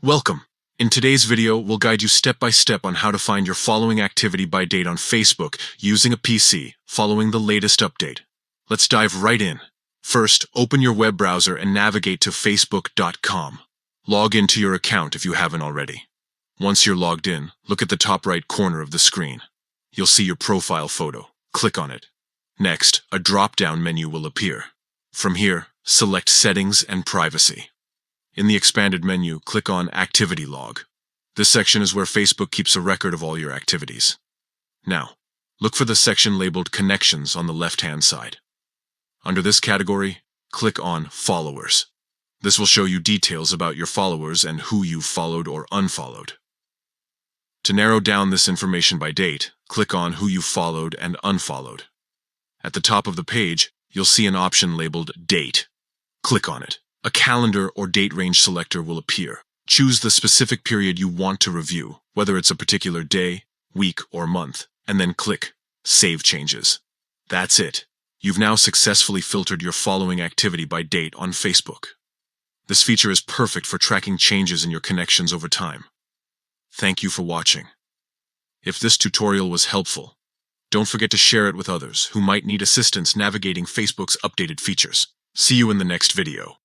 Welcome. In today's video, we'll guide you step by step on how to find your following activity by date on Facebook using a PC, following the latest update. Let's dive right in. First, open your web browser and navigate to facebook.com. Log into your account if you haven't already. Once you're logged in, look at the top right corner of the screen. You'll see your profile photo. Click on it. Next, a drop-down menu will appear. From here, select Settings and Privacy. In the expanded menu, click on Activity Log. This section is where Facebook keeps a record of all your activities. Now, look for the section labeled Connections on the left-hand side. Under this category, click on Followers. This will show you details about your followers and who you've followed or unfollowed. To narrow down this information by date, click on Who you followed and unfollowed. At the top of the page, you'll see an option labeled Date. Click on it. A calendar or date range selector will appear. Choose the specific period you want to review, whether it's a particular day, week, or month, and then click Save Changes. That's it. You've now successfully filtered your following activity by date on Facebook. This feature is perfect for tracking changes in your connections over time. Thank you for watching. If this tutorial was helpful, don't forget to share it with others who might need assistance navigating Facebook's updated features. See you in the next video.